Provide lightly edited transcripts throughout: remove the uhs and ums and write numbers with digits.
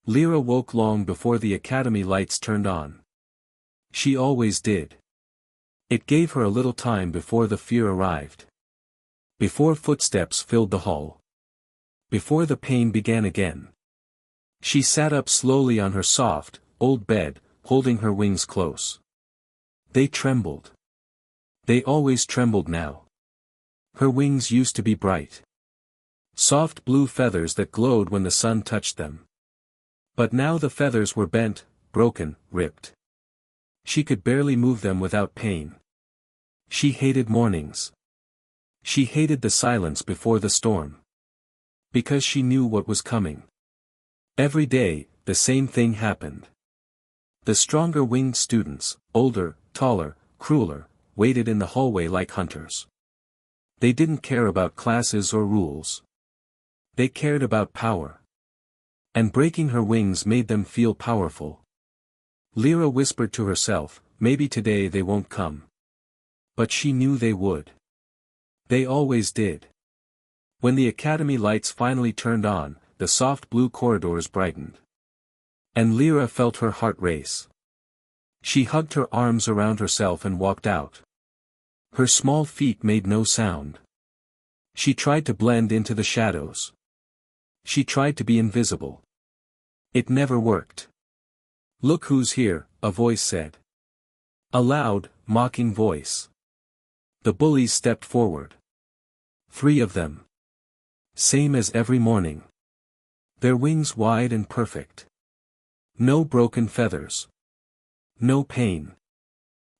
Lyra woke long before the academy lights turned on. She always did. It gave her a little time before the fear arrived. Before footsteps filled the hall. Before the pain began again. She sat up slowly on her soft, old bed, holding her wings close. They trembled. They always trembled now. Her wings used to be bright. Soft blue feathers that glowed when the sun touched them. But now the feathers were bent, broken, ripped. She could barely move them without pain. She hated mornings. She hated the silence before the storm. Because she knew what was coming. Every day, the same thing happened. The stronger winged students, older, taller, crueler, waited in the hallway like hunters. They didn't care about classes or rules. They cared about power. And breaking her wings made them feel powerful. Lyra whispered to herself, maybe today they won't come. But she knew they would. They always did. When the academy lights finally turned on, the soft blue corridors brightened. And Lyra felt her heart race. She hugged her arms around herself and walked out. Her small feet made no sound. She tried to blend into the shadows. She tried to be invisible. It never worked. "Look who's here," a voice said. A loud, mocking voice. The bullies stepped forward. 3 of them. Same as every morning. Their wings wide and perfect. No broken feathers. No pain.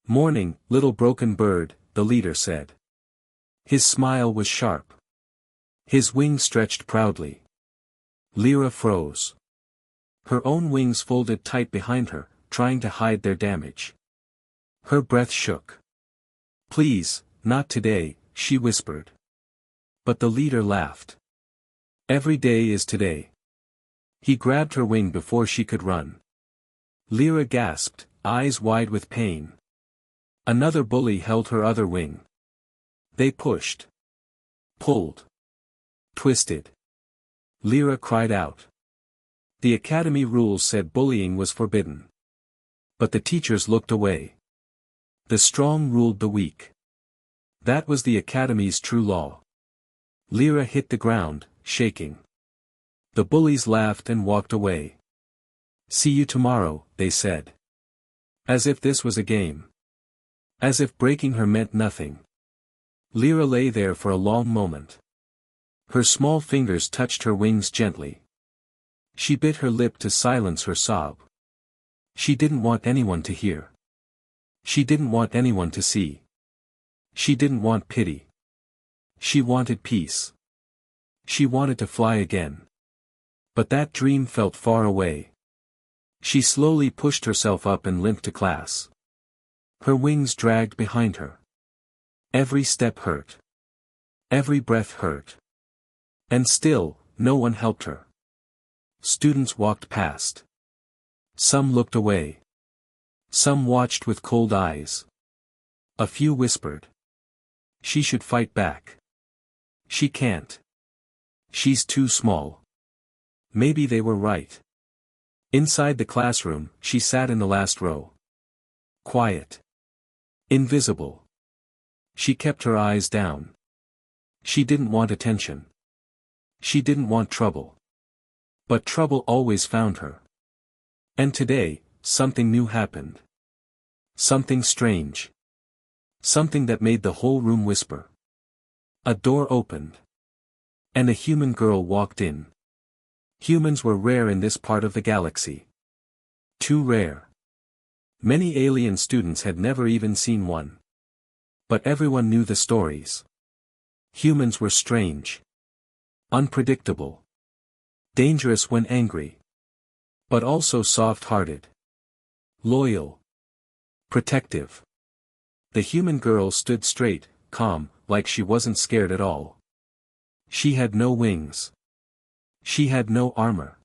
"Morning, little broken bird," the leader said. His smile was sharp. His wings stretched proudly. Lyra froze. Her own wings folded tight behind her, trying to hide their damage. Her breath shook. "Please, not today," she whispered. But the leader laughed. "Every day is today." He grabbed her wing before she could run. Lyra gasped, eyes wide with pain. Another bully held her other wing. They pushed. Pulled. Twisted. Lyra cried out. The academy rules said bullying was forbidden. But the teachers looked away. The strong ruled the weak. That was the academy's true law. Lyra hit the ground, shaking. The bullies laughed and walked away. "See you tomorrow," they said. As if this was a game. As if breaking her meant nothing. Lyra lay there for a long moment. Her small fingers touched her wings gently. She bit her lip to silence her sob. She didn't want anyone to hear. She didn't want anyone to see. She didn't want pity. She wanted peace. She wanted to fly again. But that dream felt far away. She slowly pushed herself up and limped to class. Her wings dragged behind her. Every step hurt. Every breath hurt. And still, no one helped her. Students walked past. Some looked away. Some watched with cold eyes. A few whispered. "She should fight back. She can't. She's too small." Maybe they were right. Inside the classroom, she sat in the last row. Quiet. Invisible. She kept her eyes down. She didn't want attention. She didn't want trouble. But trouble always found her. And today, something new happened. Something strange. Something that made the whole room whisper. A door opened. And a human girl walked in. Humans were rare in this part of the galaxy. Too rare. Many alien students had never even seen one. But everyone knew the stories. Humans were strange. Unpredictable. Dangerous when angry. But also soft-hearted. Loyal. Protective. The human girl stood straight, calm, like she wasn't scared at all. She had no wings. She had no armor.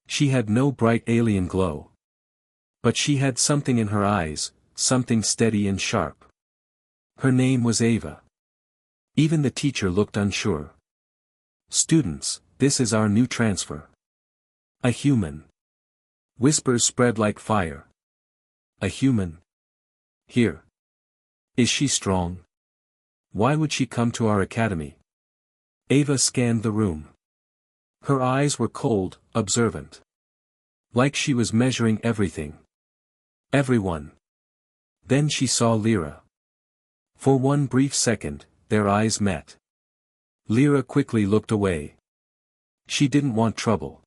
She had no bright alien glow. But she had something in her eyes, something steady and sharp. Her name was Ava. Even the teacher looked unsure. "Students, this is our new transfer. A human." Whispers spread like fire. A human? Here. Is she strong? Why would she come to our academy? Ava scanned the room. Her eyes were cold, observant. Like she was measuring everything. Everyone. Then she saw Lyra. For one brief second, their eyes met. Lyra quickly looked away. She didn't want trouble.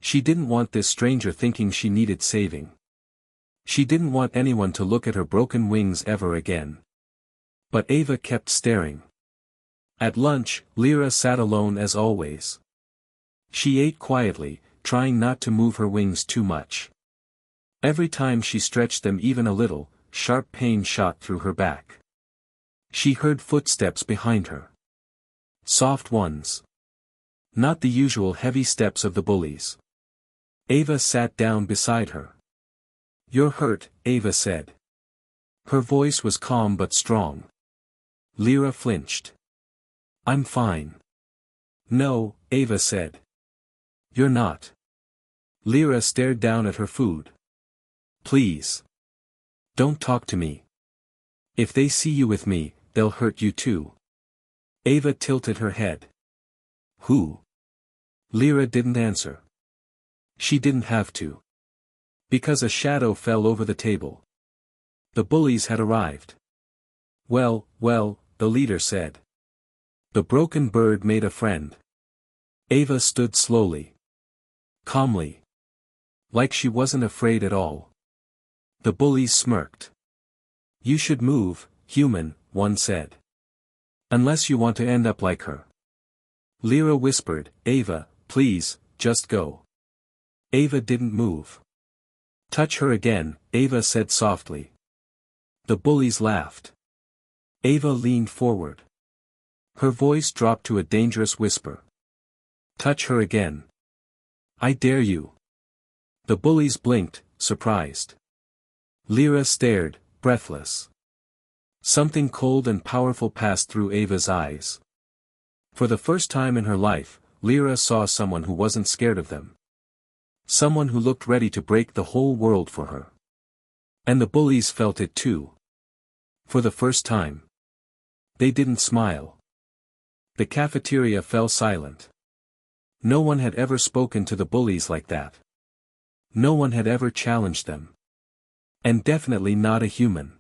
She didn't want this stranger thinking she needed saving. She didn't want anyone to look at her broken wings ever again. But Ava kept staring. At lunch, Lyra sat alone as always. She ate quietly, trying not to move her wings too much. Every time she stretched them even a little, sharp pain shot through her back. She heard footsteps behind her. Soft ones. Not the usual heavy steps of the bullies. Ava sat down beside her. "You're hurt," Ava said. Her voice was calm but strong. Lyra flinched. "I'm fine." "No," Ava said. "You're not." Lyra stared down at her food. "Please. Don't talk to me. If they see you with me, they'll hurt you too." Ava tilted her head. "Who?" Lyra didn't answer. She didn't have to. Because a shadow fell over the table. The bullies had arrived. Well, the leader said. The broken bird made a friend. Ava stood slowly. Calmly. Like she wasn't afraid at all. The bullies smirked. "You should move, human," one said. "Unless you want to end up like her." Lyra whispered, "Ava, please, just go." Ava didn't move. "Touch her again," Ava said softly. The bullies laughed. Ava leaned forward. Her voice dropped to a dangerous whisper. "Touch her again. I dare you." The bullies blinked, surprised. Lyra stared, breathless. Something cold and powerful passed through Ava's eyes. For the first time in her life, Lyra saw someone who wasn't scared of them. Someone who looked ready to break the whole world for her. And the bullies felt it too. For the first time. They didn't smile. The cafeteria fell silent. No one had ever spoken to the bullies like that. No one had ever challenged them. And definitely not a human.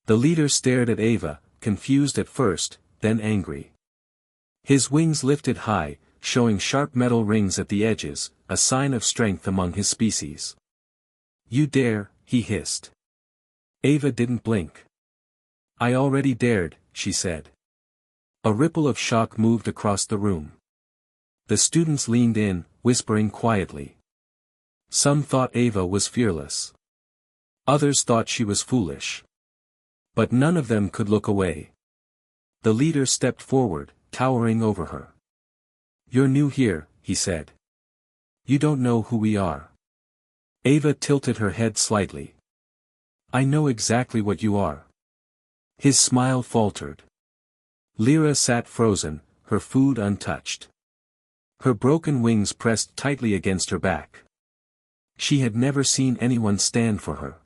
The leader stared at Ava, confused at first, then angry. His wings lifted high, showing sharp metal rings at the edges, a sign of strength among his species. "You dare," he hissed. Ava didn't blink. "I already dared," she said. A ripple of shock moved across the room. The students leaned in, whispering quietly. Some thought Ava was fearless. Others thought she was foolish. But none of them could look away. The leader stepped forward, towering over her. "You're new here," he said. "You don't know who we are." Ava tilted her head slightly. "I know exactly what you are." His smile faltered. Lyra sat frozen, her food untouched. Her broken wings pressed tightly against her back. She had never seen anyone stand for her.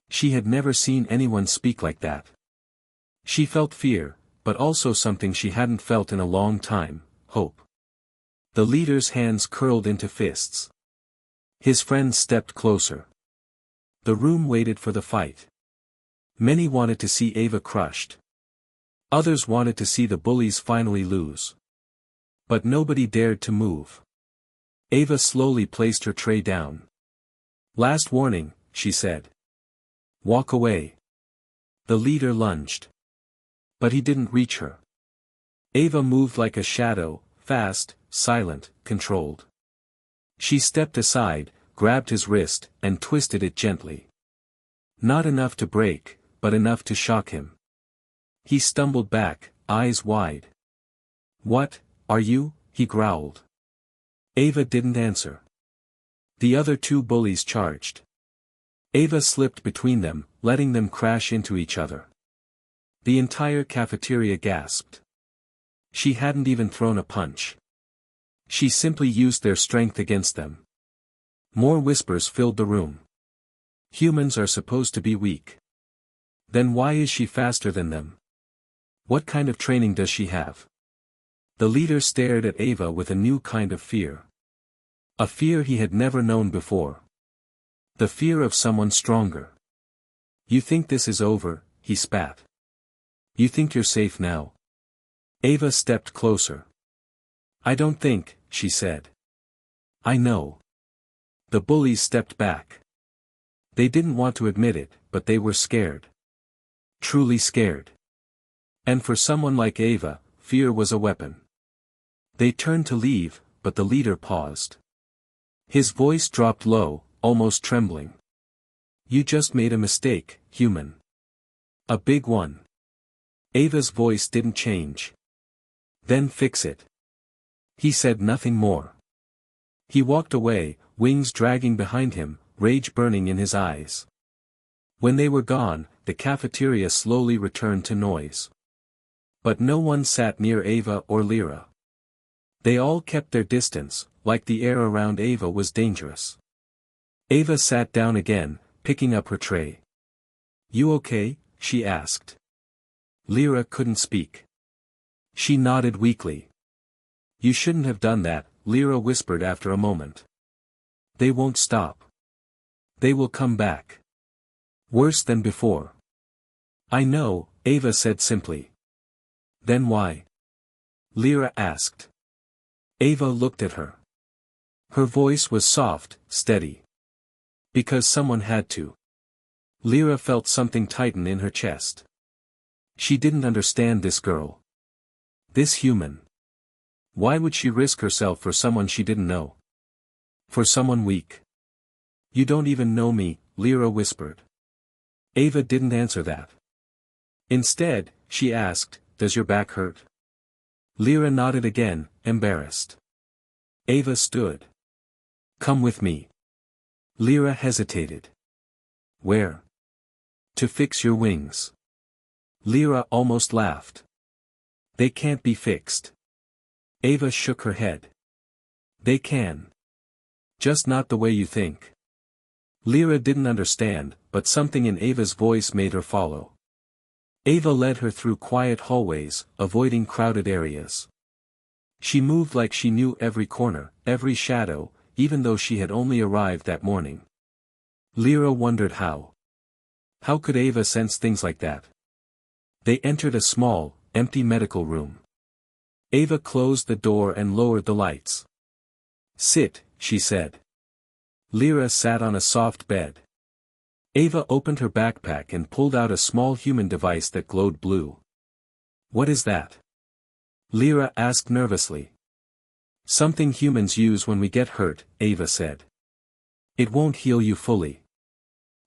She had never seen anyone speak like that. She felt fear, but also something she hadn't felt in a long time, hope. The leader's hands curled into fists. His friends stepped closer. The room waited for the fight. Many wanted to see Ava crushed. Others wanted to see the bullies finally lose. But nobody dared to move. Ava slowly placed her tray down. "Last warning," she said. "Walk away." The leader lunged. But he didn't reach her. Ava moved like a shadow, fast, silent, controlled. She stepped aside, grabbed his wrist, and twisted it gently. Not enough to break, but enough to shock him. He stumbled back, eyes wide. "What, are you?" he growled. Ava didn't answer. The other two bullies charged. Ava slipped between them, letting them crash into each other. The entire cafeteria gasped. She hadn't even thrown a punch. She simply used their strength against them. More whispers filled the room. Humans are supposed to be weak. Then why is she faster than them? What kind of training does she have? The leader stared at Ava with a new kind of fear. A fear he had never known before. The fear of someone stronger. You think this is over, he spat. You think you're safe now? Ava stepped closer. I don't think, she said. I know. The bullies stepped back. They didn't want to admit it, but they were scared. Truly scared. And for someone like Ava, fear was a weapon. They turned to leave, but the leader paused. His voice dropped low, almost trembling. You just made a mistake, human. A big one. Ava's voice didn't change. Then fix it. He said nothing more. He walked away, wings dragging behind him, rage burning in his eyes. When they were gone, the cafeteria slowly returned to noise. But no one sat near Ava or Lyra. They all kept their distance, like the air around Ava was dangerous. Ava sat down again, picking up her tray. You okay? She asked. Lyra couldn't speak. She nodded weakly. You shouldn't have done that, Lyra whispered after a moment. They won't stop. They will come back. Worse than before. I know, Ava said simply. Then why? Lyra asked. Ava looked at her. Her voice was soft, steady. Because someone had to. Lyra felt something tighten in her chest. She didn't understand this girl. This human. Why would she risk herself for someone she didn't know? For someone weak. You don't even know me, Lyra whispered. Ava didn't answer that. Instead, she asked, does your back hurt? Lyra nodded again, embarrassed. Ava stood. Come with me. Lyra hesitated. Where? To fix your wings. Lyra almost laughed. They can't be fixed. Ava shook her head. They can. Just not the way you think. Lyra didn't understand, but something in Ava's voice made her follow. Ava led her through quiet hallways, avoiding crowded areas. She moved like she knew every corner, every shadow, even though she had only arrived that morning. Lyra wondered how. How could Ava sense things like that? They entered a small, empty medical room. Ava closed the door and lowered the lights. Sit, she said. Lyra sat on a soft bed. Ava opened her backpack and pulled out a small human device that glowed blue. What is that? Lyra asked nervously. Something humans use when we get hurt, Ava said. It won't heal you fully.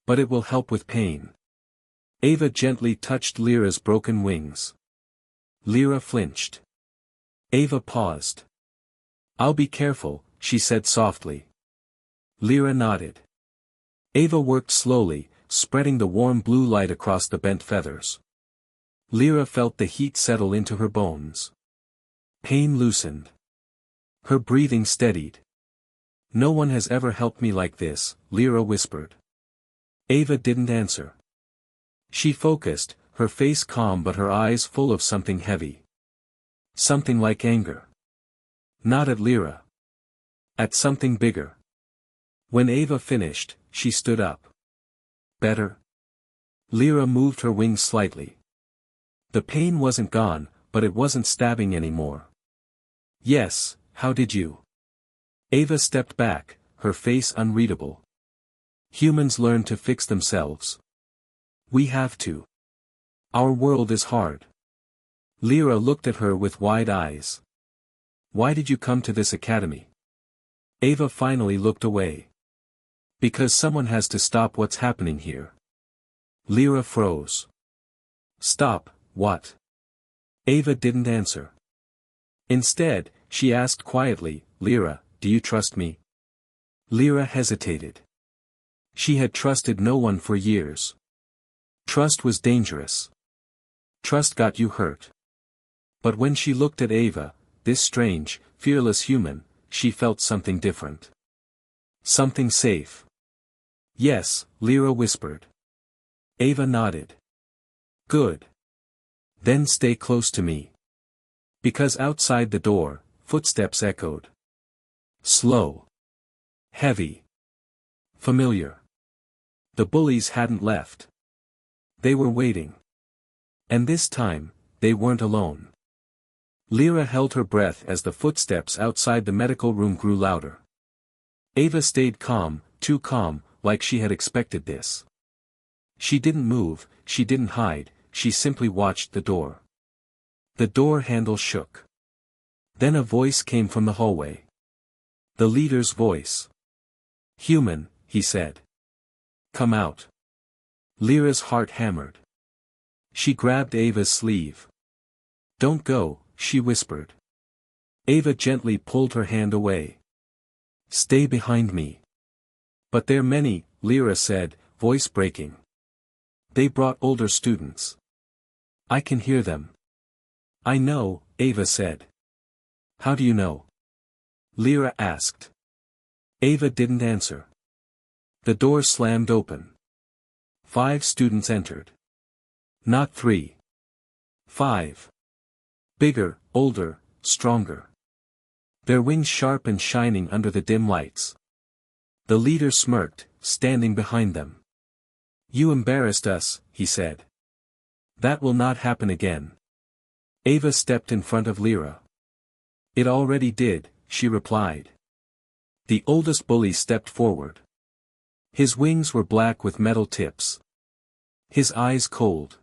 But it will help with pain. Ava gently touched Lyra's broken wings. Lyra flinched. Ava paused. I'll be careful, she said softly. Lyra nodded. Ava worked slowly, spreading the warm blue light across the bent feathers. Lyra felt the heat settle into her bones. Pain loosened. Her breathing steadied. No one has ever helped me like this, Lyra whispered. Ava didn't answer. She focused, her face calm but her eyes full of something heavy. Something like anger. Not at Lyra. At something bigger. When Ava finished, she stood up. Better? Lyra moved her wings slightly. The pain wasn't gone, but it wasn't stabbing anymore. Yes, how did you? Ava stepped back, her face unreadable. Humans learn to fix themselves. We have to. Our world is hard. Lyra looked at her with wide eyes. Why did you come to this academy? Ava finally looked away. Because someone has to stop what's happening here. Lyra froze. Stop, what? Ava didn't answer. Instead, she asked quietly, Lyra, do you trust me? Lyra hesitated. She had trusted no one for years. Trust was dangerous. Trust got you hurt. But when she looked at Ava, this strange, fearless human, she felt something different. Something safe. Yes, Lyra whispered. Ava nodded. Good. Then stay close to me. Because outside the door, footsteps echoed. Slow. Heavy. Familiar. The bullies hadn't left. They were waiting. And this time, they weren't alone. Lyra held her breath as the footsteps outside the medical room grew louder. Ava stayed calm, too calm, like she had expected this. She didn't move, she didn't hide, she simply watched the door. The door handle shook. Then a voice came from the hallway. The leader's voice. Human, he said. Come out. Lyra's heart hammered. She grabbed Ava's sleeve. Don't go, she whispered. Ava gently pulled her hand away. Stay behind me. But they're many, Lyra said, voice breaking. They brought older students. I can hear them. I know, Ava said. How do you know? Lyra asked. Ava didn't answer. The door slammed open. 5 students entered. Not 3. 5. Bigger, older, stronger. Their wings sharp and shining under the dim lights. The leader smirked, standing behind them. You embarrassed us, he said. That will not happen again. Ava stepped in front of Lyra. It already did, she replied. The oldest bully stepped forward. His wings were black with metal tips. His eyes cold.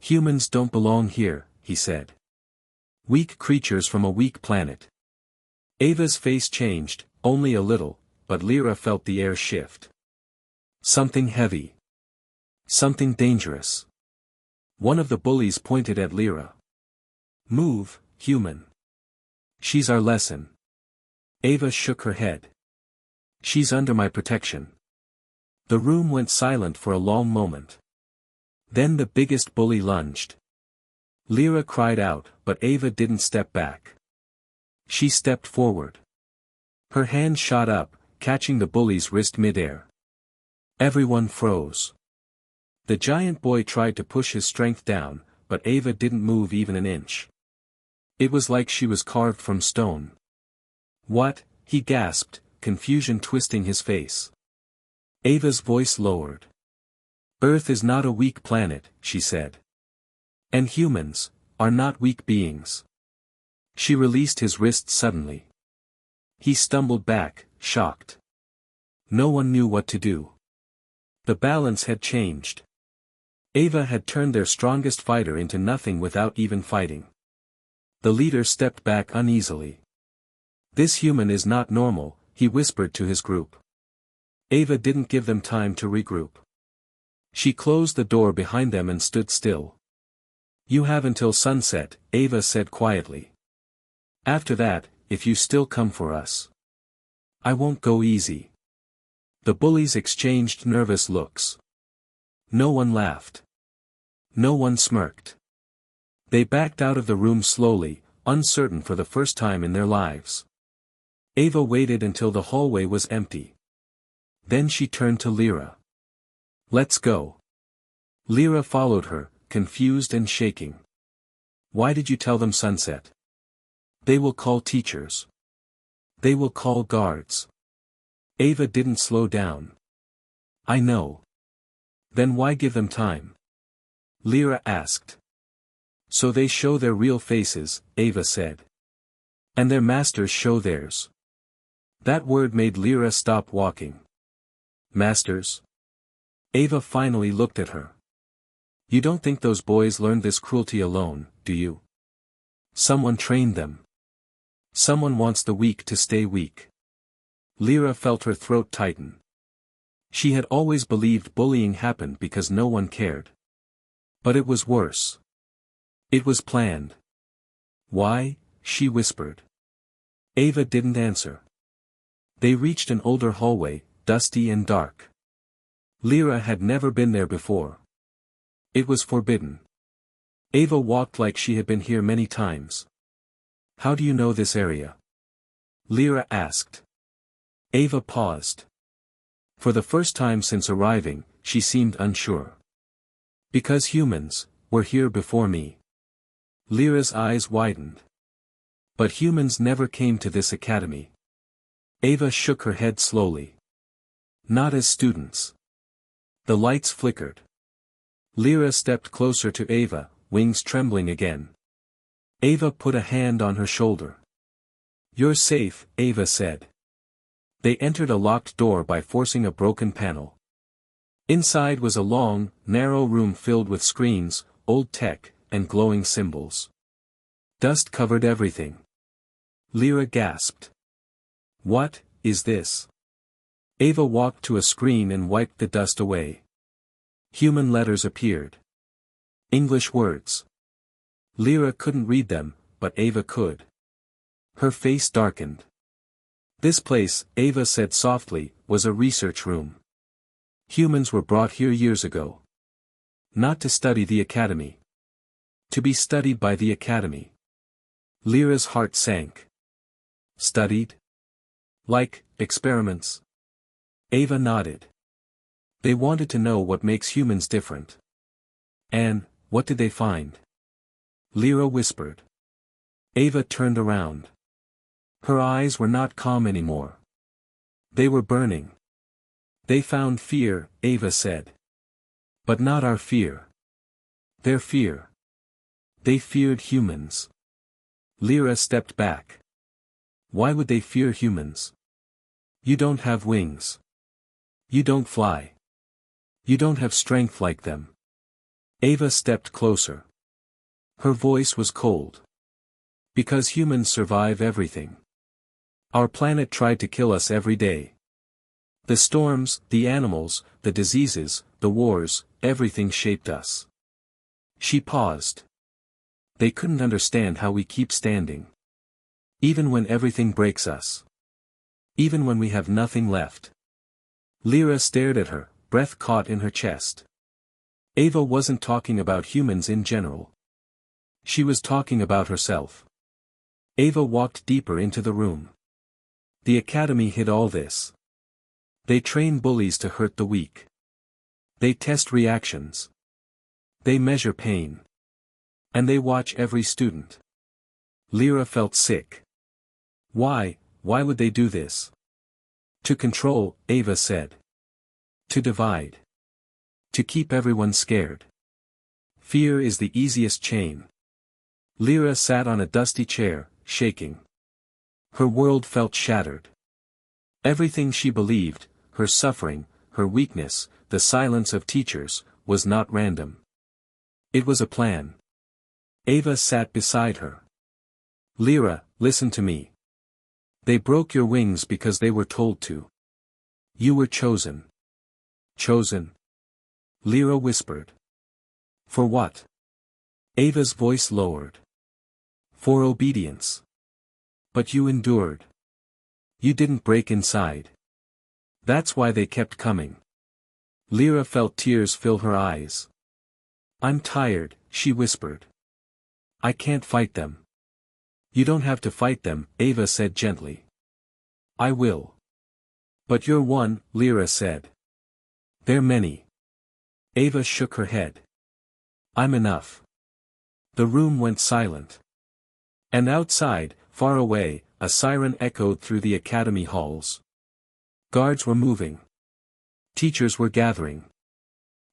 Humans don't belong here, he said. Weak creatures from a weak planet. Ava's face changed, only a little, but Lyra felt the air shift. Something heavy. Something dangerous. One of the bullies pointed at Lyra. Move, human. She's our lesson. Ava shook her head. She's under my protection. The room went silent for a long moment. Then the biggest bully lunged. Lyra cried out, but Ava didn't step back. She stepped forward. Her hand shot up, catching the bully's wrist midair. Everyone froze. The giant boy tried to push his strength down, but Ava didn't move even an inch. It was like she was carved from stone. What? He gasped, confusion twisting his face. Ava's voice lowered. Earth is not a weak planet, she said. And humans are not weak beings. She released his wrist suddenly. He stumbled back, shocked. No one knew what to do. The balance had changed. Ava had turned their strongest fighter into nothing without even fighting. The leader stepped back uneasily. This human is not normal, he whispered to his group. Ava didn't give them time to regroup. She closed the door behind them and stood still. You have until sunset, Ava said quietly. After that, if you still come for us. I won't go easy. The bullies exchanged nervous looks. No one laughed. No one smirked. They backed out of the room slowly, uncertain for the first time in their lives. Ava waited until the hallway was empty. Then she turned to Lyra. Let's go. Lyra followed her, confused and shaking. Why did you tell them sunset? They will call teachers. They will call guards. Ava didn't slow down. I know. Then why give them time? Lyra asked. So they show their real faces, Ava said. And their masters show theirs. That word made Lyra stop walking. Masters? Ava finally looked at her. You don't think those boys learned this cruelty alone, do you? Someone trained them. Someone wants the weak to stay weak. Lyra felt her throat tighten. She had always believed bullying happened because no one cared. But it was worse. It was planned. Why? She whispered. Ava didn't answer. They reached an older hallway, dusty and dark. Lyra had never been there before. It was forbidden. Ava walked like she had been here many times. How do you know this area? Lyra asked. Ava paused. For the first time since arriving, she seemed unsure. Because humans were here before me. Lyra's eyes widened. But humans never came to this academy. Ava shook her head slowly. Not as students. The lights flickered. Lyra stepped closer to Ava, wings trembling again. Ava put a hand on her shoulder. You're safe, Ava said. They entered a locked door by forcing a broken panel. Inside was a long, narrow room filled with screens, old tech, and glowing symbols. Dust covered everything. Lyra gasped. What is this? Ava walked to a screen and wiped the dust away. Human letters appeared. English words. Lyra couldn't read them, but Ava could. Her face darkened. This place, Ava said softly, was a research room. Humans were brought here years ago. Not to study the academy. To be studied by the academy. Lyra's heart sank. Studied? Like, experiments? Ava nodded. They wanted to know what makes humans different. And, what did they find? Lyra whispered. Ava turned around. Her eyes were not calm anymore. They were burning. They found fear, Ava said. But not our fear. Their fear. They feared humans. Lyra stepped back. Why would they fear humans? You don't have wings. You don't fly. You don't have strength like them. Ava stepped closer. Her voice was cold. Because humans survive everything. Our planet tried to kill us every day. The storms, the animals, the diseases, the wars, everything shaped us. She paused. They couldn't understand how we keep standing. Even when everything breaks us. Even when we have nothing left. Lyra stared at her, breath caught in her chest. Ava wasn't talking about humans in general. She was talking about herself. Ava walked deeper into the room. The academy hid all this. They train bullies to hurt the weak. They test reactions. They measure pain. And they watch every student. Lyra felt sick. Why would they do this? To control, Ava said. To divide. To keep everyone scared. Fear is the easiest chain. Lyra sat on a dusty chair, shaking. Her world felt shattered. Everything she believed, her suffering, her weakness, the silence of teachers, was not random. It was a plan. Ava sat beside her. Lyra, listen to me. They broke your wings because they were told to. You were chosen. Chosen? Lyra whispered. For what? Ava's voice lowered. For obedience. But you endured. You didn't break inside. That's why they kept coming. Lyra felt tears fill her eyes. I'm tired, she whispered. I can't fight them. You don't have to fight them, Ava said gently. I will. But you're one, Lyra said. They're many. Ava shook her head. I'm enough. The room went silent. And outside, far away, a siren echoed through the academy halls. Guards were moving. Teachers were gathering.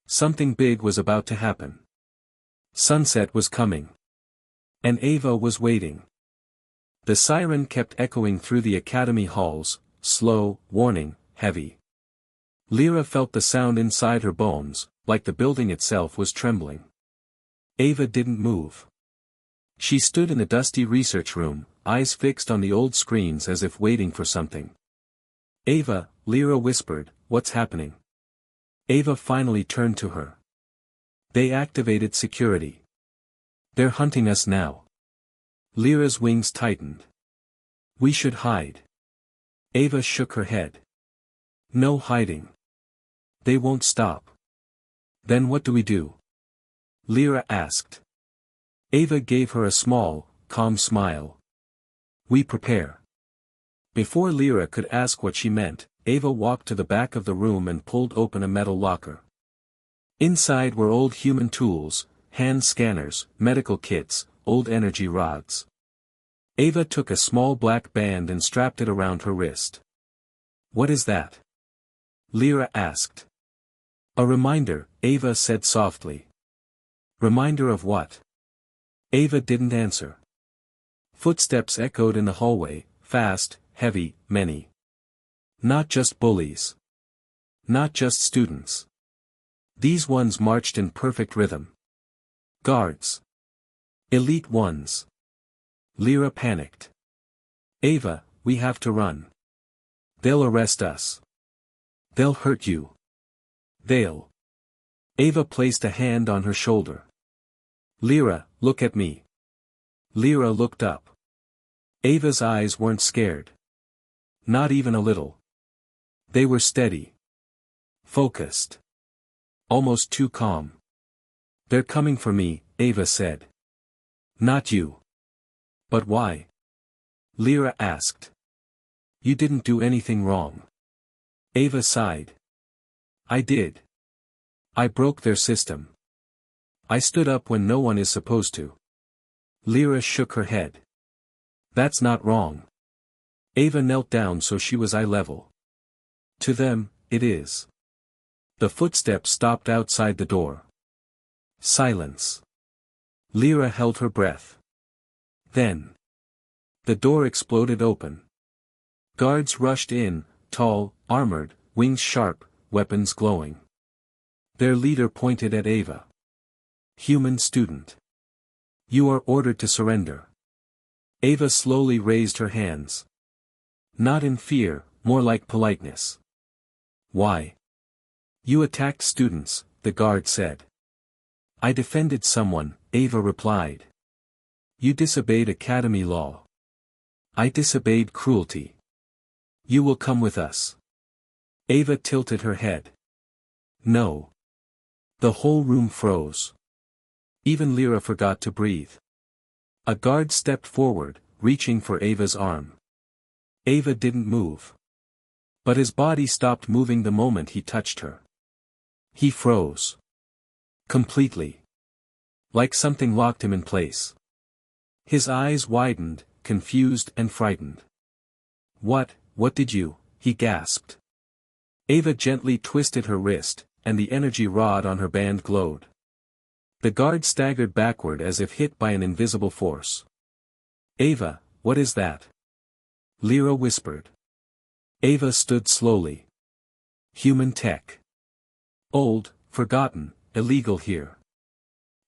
Something big was about to happen. Sunset was coming. And Ava was waiting. The siren kept echoing through the academy halls, slow, warning, heavy. Lyra felt the sound inside her bones, like the building itself was trembling. Ava didn't move. She stood in the dusty research room, eyes fixed on the old screens as if waiting for something. Ava, Lyra whispered, what's happening? Ava finally turned to her. They activated security. They're hunting us now. Lyra's wings tightened. We should hide. Ava shook her head. No hiding. They won't stop. Then what do we do? Lyra asked. Ava gave her a small, calm smile. We prepare. Before Lyra could ask what she meant, Ava walked to the back of the room and pulled open a metal locker. Inside were old human tools, hand scanners, medical kits, old energy rods. Ava took a small black band and strapped it around her wrist. "What is that?" Lyra asked. "A reminder," Ava said softly. "Reminder of what?" Ava didn't answer. Footsteps echoed in the hallway, fast, heavy, many. Not just bullies. Not just students. These ones marched in perfect rhythm. Guards. Elite ones. Lyra panicked. "Ava, we have to run. They'll arrest us. They'll hurt you. They'll." Ava placed a hand on her shoulder. "Lyra, look at me." Lyra looked up. Ava's eyes weren't scared. Not even a little. They were steady. Focused. Almost too calm. "They're coming for me," Ava said. "Not you." "But why?" Lyra asked. "You didn't do anything wrong." Ava sighed. "I did. I broke their system. I stood up when no one is supposed to." Lyra shook her head. "That's not wrong." Ava knelt down so she was eye level. "To them, it is." The footsteps stopped outside the door. Silence. Lyra held her breath. Then. The door exploded open. Guards rushed in, tall, armored, wings sharp, weapons glowing. Their leader pointed at Ava. "Human student. You are ordered to surrender." Ava slowly raised her hands. Not in fear, more like politeness. "Why?" "You attacked students," the guard said. "I defended someone," Ava replied. "You disobeyed academy law." "I disobeyed cruelty." "You will come with us." Ava tilted her head. "No." The whole room froze. Even Lyra forgot to breathe. A guard stepped forward, reaching for Ava's arm. Ava didn't move. But his body stopped moving the moment he touched her. He froze. Completely. Like something locked him in place. His eyes widened, confused and frightened. What did you?" he gasped. Ava gently twisted her wrist, and the energy rod on her band glowed. The guard staggered backward as if hit by an invisible force. "Ava, what is that?" Lyra whispered. Ava stood slowly. "Human tech. Old, forgotten, illegal here."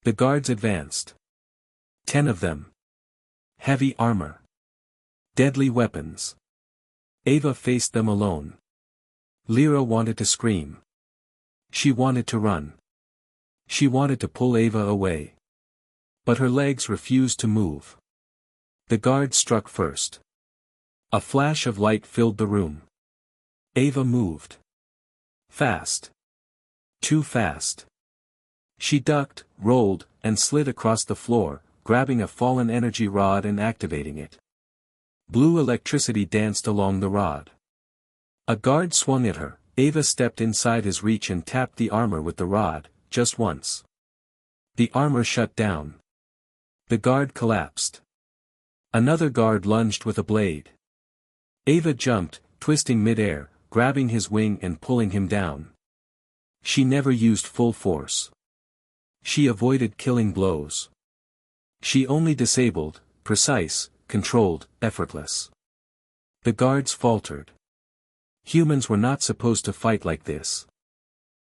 The guards advanced. 10 of them. Heavy armor. Deadly weapons. Ava faced them alone. Lyra wanted to scream. She wanted to run. She wanted to pull Ava away. But her legs refused to move. The guard struck first. A flash of light filled the room. Ava moved. Fast. Too fast. She ducked, rolled, and slid across the floor, grabbing a fallen energy rod and activating it. Blue electricity danced along the rod. A guard swung at her. Ava stepped inside his reach and tapped the armor with the rod, just once. The armor shut down. The guard collapsed. Another guard lunged with a blade. Ava jumped, twisting mid-air, grabbing his wing and pulling him down. She never used full force. She avoided killing blows. She only disabled, precise, controlled, effortless. The guards faltered. Humans were not supposed to fight like this.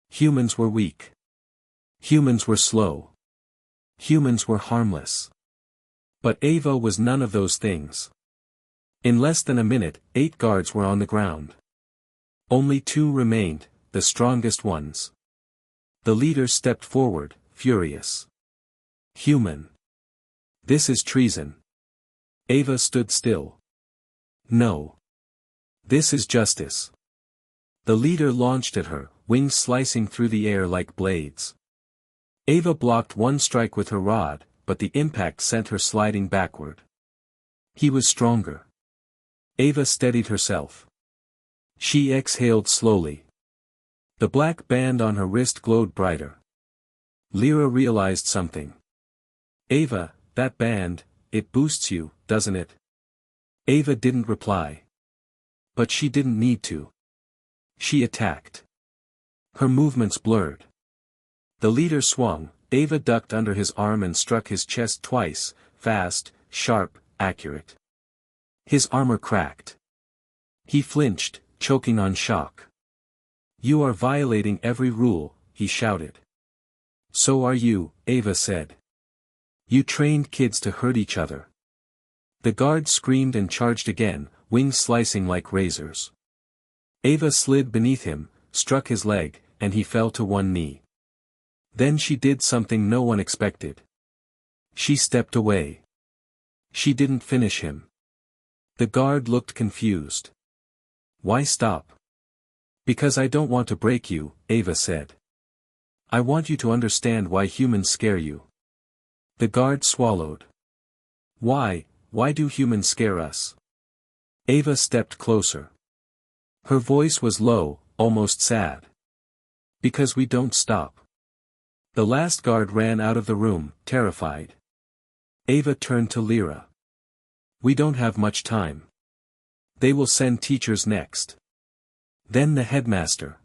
Humans were weak. Humans were slow. Humans were harmless. But Ava was none of those things. In less than a minute, 8 guards were on the ground. Only 2 remained, the strongest ones. The leader stepped forward, furious. "Human. This is treason." Ava stood still. "No. This is justice." The leader launched at her, wings slicing through the air like blades. Ava blocked one strike with her rod, but the impact sent her sliding backward. He was stronger. Ava steadied herself. She exhaled slowly. The black band on her wrist glowed brighter. Lyra realized something. Ava, that band, it boosts you, doesn't it? Ava didn't reply. But she didn't need to. She attacked. Her movements blurred. The leader swung, Ava ducked under his arm and struck his chest twice, fast, sharp, accurate. His armor cracked. He flinched, choking on shock. You are violating every rule, he shouted. So are you, Ava said. You trained kids to hurt each other. The guard screamed and charged again, wings slicing like razors. Ava slid beneath him, struck his leg, and he fell to one knee. Then she did something no one expected. She stepped away. She didn't finish him. The guard looked confused. Why stop? Because I don't want to break you, Ava said. I want you to understand why humans scare you. The guard swallowed. Why do humans scare us? Ava stepped closer. Her voice was low, almost sad. Because we don't stop. The last guard ran out of the room, terrified. Ava turned to Lyra. We don't have much time. They will send teachers next. Then the headmaster.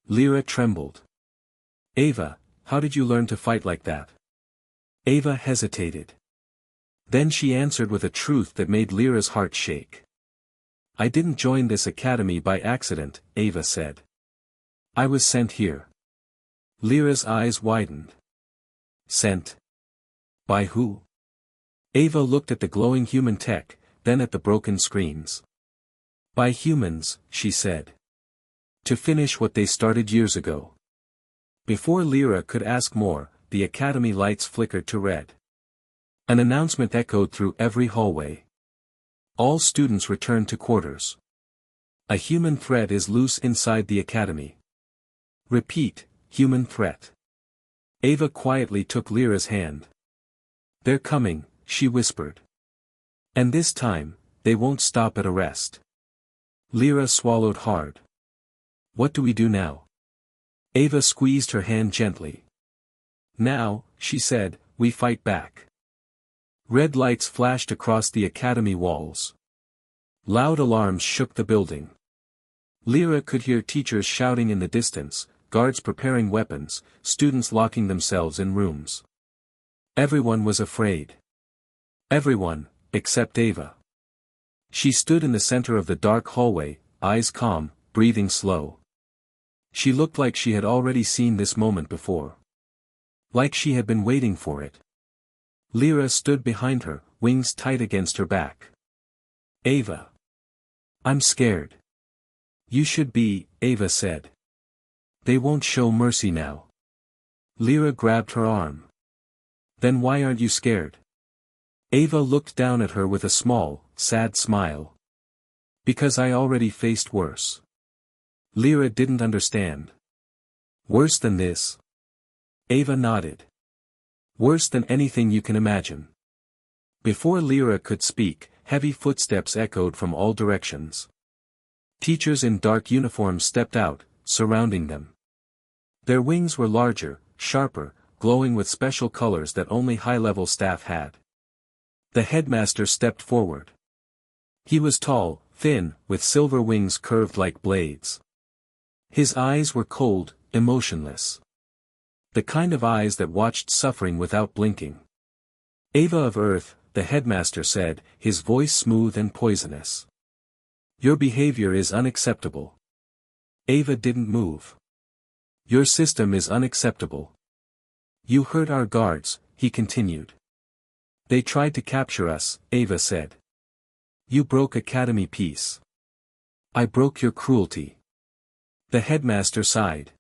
Lyra trembled. Ava, how did you learn to fight like that? Ava hesitated. Then she answered with a truth that made Lyra's heart shake. I didn't join this academy by accident, Ava said. I was sent here. Lyra's eyes widened. Sent? By who? Ava looked at the glowing human tech, then at the broken screens. By humans, she said. To finish what they started years ago. Before Lyra could ask more, the academy lights flickered to red. An announcement echoed through every hallway. All students returned to quarters. A human threat is loose inside the academy. Repeat, human threat. Ava quietly took Lyra's hand. They're coming, she whispered. And this time, they won't stop at arrest. Lyra swallowed hard. What do we do now? Ava squeezed her hand gently. Now, she said, we fight back. Red lights flashed across the academy walls. Loud alarms shook the building. Lyra could hear teachers shouting in the distance, guards preparing weapons, students locking themselves in rooms. Everyone was afraid. Everyone, except Ava. She stood in the center of the dark hallway, eyes calm, breathing slow. She looked like she had already seen this moment before. Like she had been waiting for it. Lyra stood behind her, wings tight against her back. Ava. I'm scared. You should be, Ava said. They won't show mercy now. Lyra grabbed her arm. Then why aren't you scared? Ava looked down at her with a small, sad smile. Because I already faced worse. Lyra didn't understand. Worse than this? Ava nodded. Worse than anything you can imagine. Before Lyra could speak, heavy footsteps echoed from all directions. Teachers in dark uniforms stepped out, surrounding them. Their wings were larger, sharper, glowing with special colors that only high-level staff had. The headmaster stepped forward. He was tall, thin, with silver wings curved like blades. His eyes were cold, emotionless. The kind of eyes that watched suffering without blinking. Ava of Earth, the headmaster said, his voice smooth and poisonous. Your behavior is unacceptable. Ava didn't move. Your system is unacceptable. You hurt our guards, he continued. They tried to capture us, Ava said. You broke academy peace. I broke your cruelty. The headmaster sighed.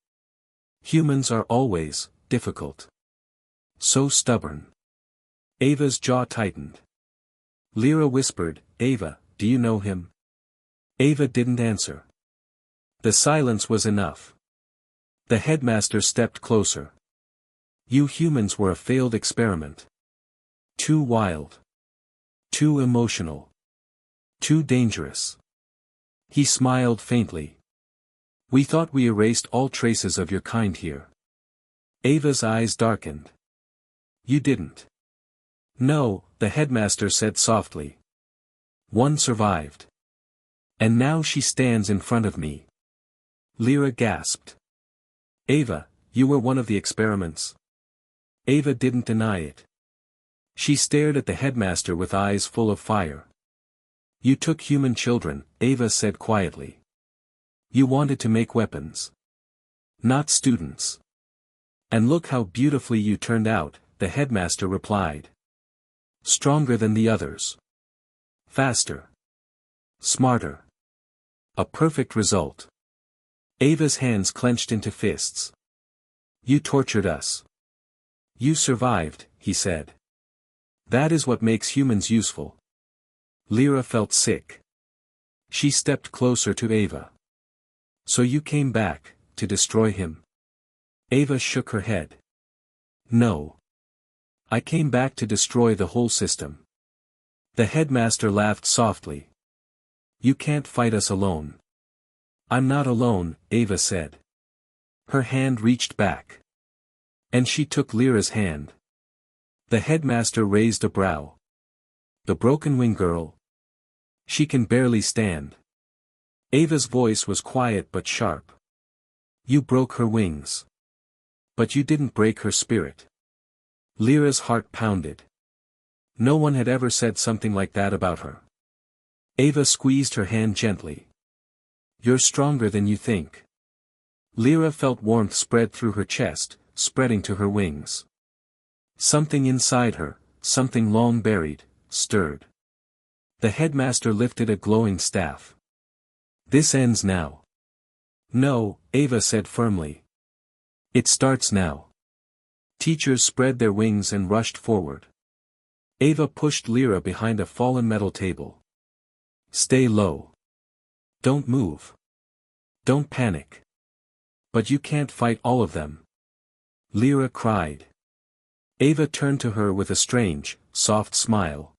Humans are always difficult. So stubborn. Ava's jaw tightened. Lyra whispered, Ava, do you know him? Ava didn't answer. The silence was enough. The headmaster stepped closer. You humans were a failed experiment. Too wild. Too emotional. Too dangerous. He smiled faintly. We thought we erased all traces of your kind here. Ava's eyes darkened. You didn't. No, the headmaster said softly. One survived. And now she stands in front of me. Lyra gasped. Ava, you were one of the experiments. Ava didn't deny it. She stared at the headmaster with eyes full of fire. You took human children, Ava said quietly. You wanted to make weapons. Not students. And look how beautifully you turned out, the headmaster replied. Stronger than the others. Faster. Smarter. A perfect result. Ava's hands clenched into fists. You tortured us. You survived, he said. That is what makes humans useful. Lyra felt sick. She stepped closer to Ava. So you came back, to destroy him? Ava shook her head. No. I came back to destroy the whole system. The headmaster laughed softly. You can't fight us alone. I'm not alone, Ava said. Her hand reached back. And she took Lyra's hand. The headmaster raised a brow. The broken wing girl. She can barely stand. Ava's voice was quiet but sharp. You broke her wings. But you didn't break her spirit. Lyra's heart pounded. No one had ever said something like that about her. Ava squeezed her hand gently. You're stronger than you think. Lyra felt warmth spread through her chest, spreading to her wings. Something inside her, something long buried, stirred. The headmaster lifted a glowing staff. This ends now. No, Ava said firmly. It starts now. Teachers spread their wings and rushed forward. Ava pushed Lyra behind a fallen metal table. Stay low. Don't move. Don't panic. But you can't fight all of them. Lyra cried. Ava turned to her with a strange, soft smile.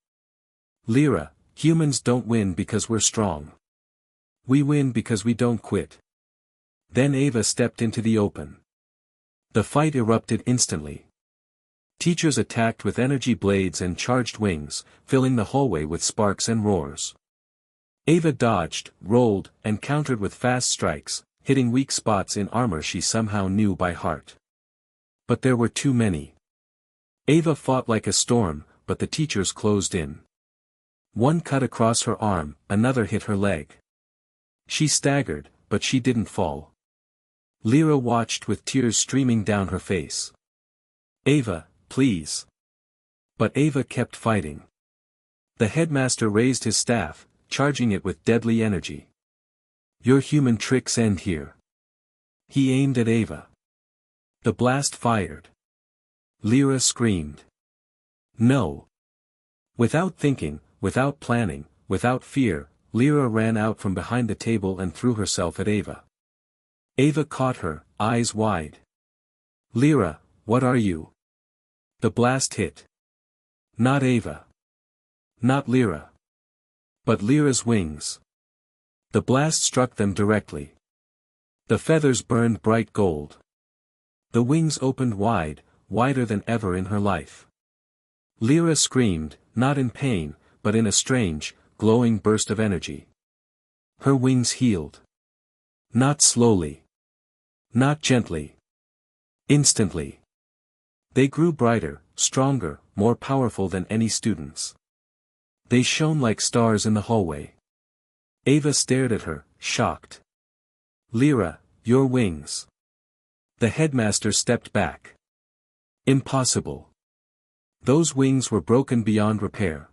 Lyra, humans don't win because we're strong. We win because we don't quit. Then Ava stepped into the open. The fight erupted instantly. Teachers attacked with energy blades and charged wings, filling the hallway with sparks and roars. Ava dodged, rolled, and countered with fast strikes, hitting weak spots in armor she somehow knew by heart. But there were too many. Ava fought like a storm, but the teachers closed in. One cut across her arm, another hit her leg. She staggered, but she didn't fall. Lyra watched with tears streaming down her face. Ava, please. But Ava kept fighting. The headmaster raised his staff, charging it with deadly energy. Your human tricks end here. He aimed at Ava. The blast fired. Lyra screamed. No. Without thinking, without planning, without fear, Lyra ran out from behind the table and threw herself at Ava. Ava caught her, eyes wide. Lyra, what are you? The blast hit. Not Ava. Not Lyra. But Lyra's wings. The blast struck them directly. The feathers burned bright gold. The wings opened wide, wider than ever in her life. Lyra screamed, not in pain, but in a strange, glowing burst of energy. Her wings healed. Not slowly. Not gently. Instantly. They grew brighter, stronger, more powerful than any students. They shone like stars in the hallway. Ava stared at her, shocked. Lyra, your wings. The headmaster stepped back. Impossible. Those wings were broken beyond repair.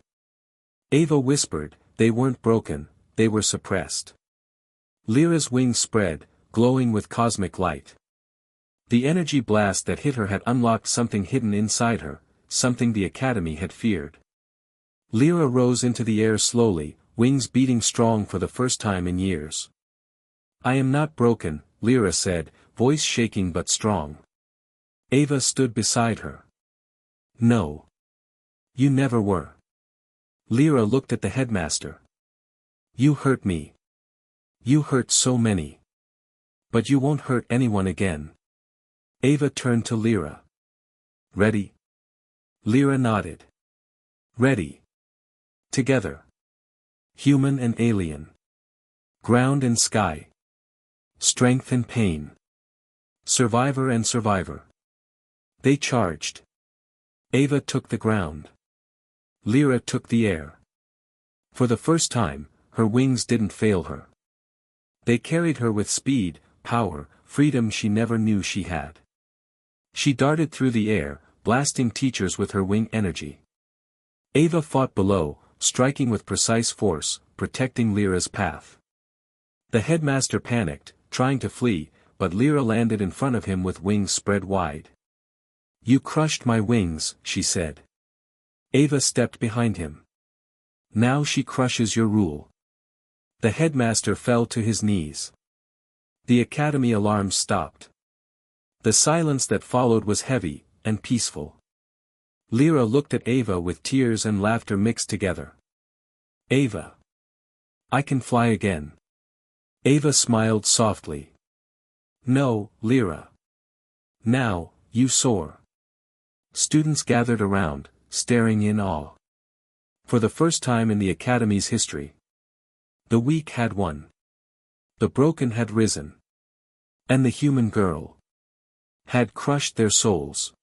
Ava whispered, they weren't broken, they were suppressed. Lyra's wings spread, glowing with cosmic light. The energy blast that hit her had unlocked something hidden inside her, something the Academy had feared. Lyra rose into the air slowly, wings beating strong for the first time in years. I am not broken, Lyra said, voice shaking but strong. Ava stood beside her. No. You never were. Lyra looked at the headmaster. You hurt me. You hurt so many. But you won't hurt anyone again. Ava turned to Lyra. Ready? Lyra nodded. Ready. Together. Human and alien. Ground and sky. Strength and pain. Survivor and survivor. They charged. Ava took the ground. Lyra took the air. For the first time, her wings didn't fail her. They carried her with speed, power, freedom she never knew she had. She darted through the air, blasting teachers with her wing energy. Ava fought below, striking with precise force, protecting Lyra's path. The headmaster panicked, trying to flee, but Lyra landed in front of him with wings spread wide. You crushed my wings, she said. Ava stepped behind him. Now she crushes your rule. The headmaster fell to his knees. The academy alarms stopped. The silence that followed was heavy, and peaceful. Lyra looked at Ava with tears and laughter mixed together. Ava. I can fly again. Ava smiled softly. No, Lyra. Now, you soar. Students gathered around, staring in awe. For the first time in the Academy's history, the weak had won. The broken had risen. And the human girl had crushed their souls.